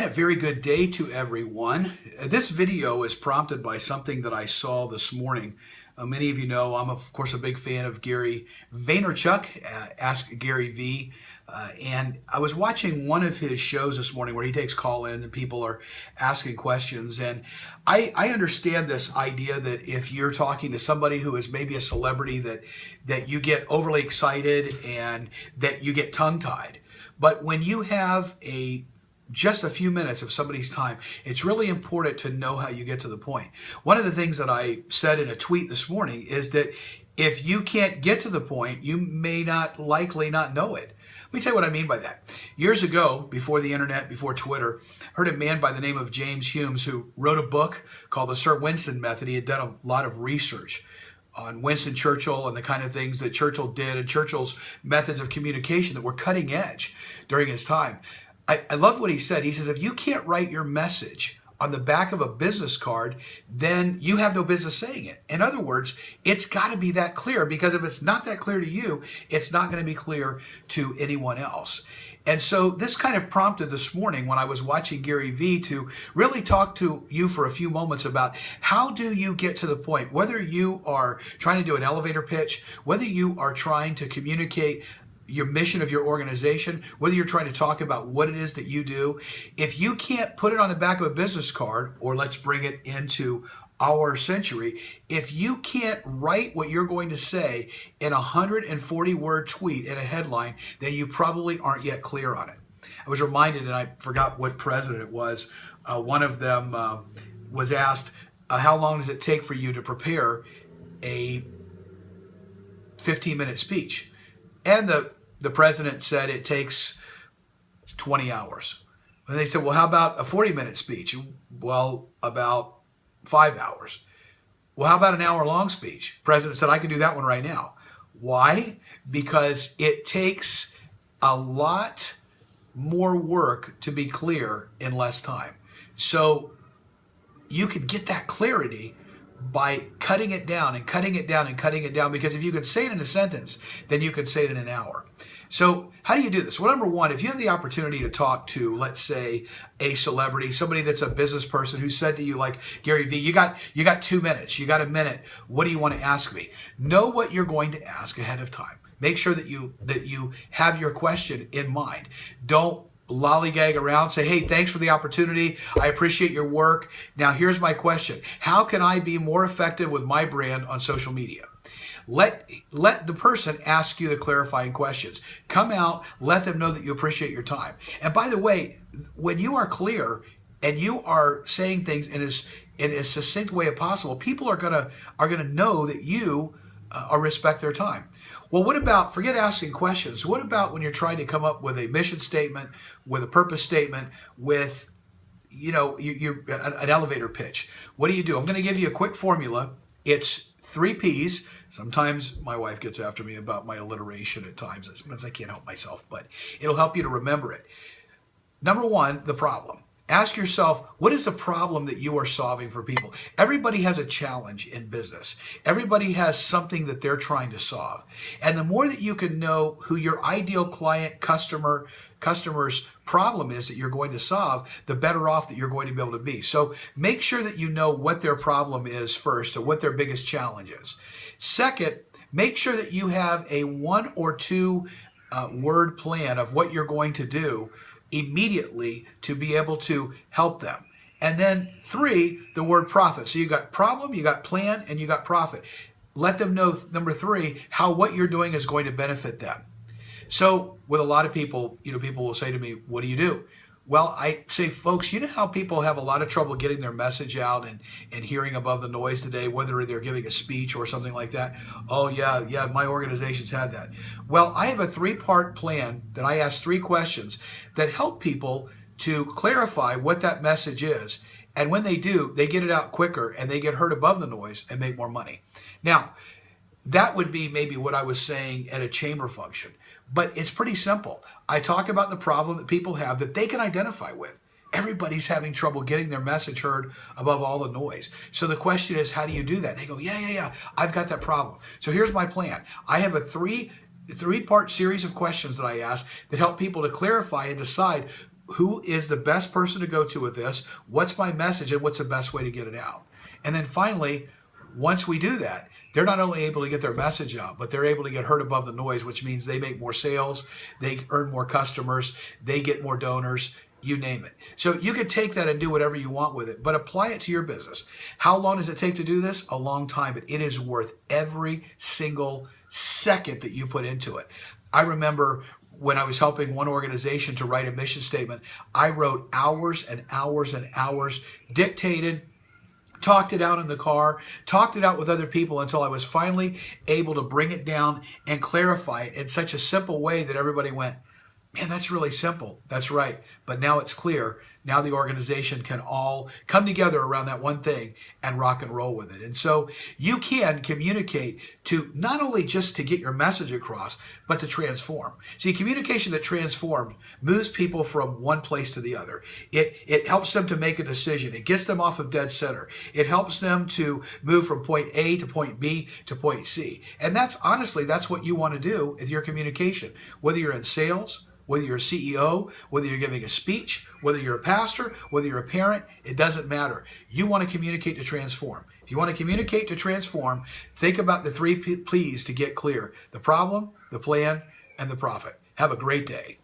And a very good day to everyone. This video is prompted by something that I saw this morning. Many of you know I'm, of course, a big fan of Gary Vaynerchuk, Ask Gary V. And I was watching one of his shows this morning where he takes call in and people are asking questions. And I understand this idea that if you're talking to somebody who is maybe a celebrity that you get overly excited and that you get tongue-tied. But when you have just a few minutes of somebody's time, it's really important to know how you get to the point. One of the things that I said in a tweet this morning is that if you can't get to the point, you may likely not know it. Let me tell you what I mean by that. Years ago, before the internet, before Twitter, I heard a man by the name of James Humes who wrote a book called The Sir Winston Method. He had done a lot of research on Winston Churchill and the kind of things that Churchill did and Churchill's methods of communication that were cutting edge during his time. I love what he said. He says, if you can't write your message on the back of a business card, then you have no business saying it. In other words, it's got to be that clear, because if it's not that clear to you, it's not going to be clear to anyone else. And so this kind of prompted this morning when I was watching Gary V to really talk to you for a few moments about how do you get to the point, whether you are trying to do an elevator pitch, whether you are trying to communicate your mission of your organization, whether you're trying to talk about what it is that you do. If you can't put it on the back of a business card, or let's bring it into our century, if you can't write what you're going to say in a 140-word tweet in a headline, then you probably aren't yet clear on it. I was reminded, and I forgot what president it was, one of them was asked, how long does it take for you to prepare a 15-minute speech? And the president said it takes 20 hours. And they said, well, how about a 40-minute speech? Well, about 5 hours. Well, how about an hour-long speech? The president said, I can do that one right now. Why? Because it takes a lot more work to be clear in less time. So you can get that clarity by cutting it down and cutting it down and cutting it down, because if you can say it in a sentence, then you can say it in an hour. So how do you do this? Well, number one, if you have the opportunity to talk to, let's say, a celebrity, somebody that's a business person who said to you, like Gary V, you got 2 minutes, you got a minute, what do you want to ask me? Know what you're going to ask ahead of time. Make sure that you have your question in mind. Don't lollygag around, say, hey, thanks for the opportunity. I appreciate your work. Now, here's my question. How can I be more effective with my brand on social media? Let the person ask you the clarifying questions. Come out, let them know that you appreciate your time. And by the way, when you are clear and you are saying things in as succinct way as possible, people are gonna know that you respect their time. Well, what about, forget asking questions, what about when you're trying to come up with a mission statement, with a purpose statement, with an elevator pitch? What do you do? I'm going to give you a quick formula. It's 3 Ps. Sometimes my wife gets after me about my alliteration at times. Sometimes I can't help myself, but it'll help you to remember it. Number one, the problem. Ask yourself, what is the problem that you are solving for people? Everybody has a challenge in business. Everybody has something that they're trying to solve. And the more that you can know who your ideal client, customer's problem is that you're going to solve, the better off that you're going to be able to be. So make sure that you know what their problem is first, or what their biggest challenge is. Second, make sure that you have a 1 or 2 word plan of what you're going to do immediately to be able to help them. And then 3, the word profit. So you got problem, you got plan, and you got profit. Let them know, number 3, how what you're doing is going to benefit them. So with a lot of people, people will say to me, what do you do? Well, I say, folks, you know how people have a lot of trouble getting their message out and hearing above the noise today, whether they're giving a speech or something like that? Oh, yeah, my organization's had that. Well, I have a 3-part plan that I ask 3 questions that help people to clarify what that message is. And when they do, they get it out quicker and they get heard above the noise and make more money. Now, that would be maybe what I was saying at a chamber function. But it's pretty simple. I talk about the problem that people have that they can identify with. Everybody's having trouble getting their message heard above all the noise. So the question is, how do you do that? They go, yeah, I've got that problem. So here's my plan. I have a three-part series of questions that I ask that help people to clarify and decide who is the best person to go to with this? What's my message and what's the best way to get it out? And then finally, once we do that, they're not only able to get their message out, but they're able to get heard above the noise, which means they make more sales, they earn more customers, they get more donors, you name it. So you can take that and do whatever you want with it, but apply it to your business. How long does it take to do this? A long time, but it is worth every single second that you put into it. I remember when I was helping one organization to write a mission statement, I wrote hours and hours and hours, dictated, talked it out in the car, talked it out with other people until I was finally able to bring it down and clarify it in such a simple way that everybody went, man, that's really simple. That's right. But now it's clear. Now the organization can all come together around that one thing and rock and roll with it. And so you can communicate to not only just to get your message across, but to transform. See, communication that transforms moves people from one place to the other. It helps them to make a decision. It gets them off of dead center. It helps them to move from point A to point B to point C. And that's honestly, that's what you want to do with your communication, whether you're in sales, whether you're a CEO, whether you're giving a speech, whether you're a pastor, whether you're a parent, it doesn't matter. You want to communicate to transform. If you want to communicate to transform, think about the three P's to get clear: the problem, the plan, and the profit. Have a great day.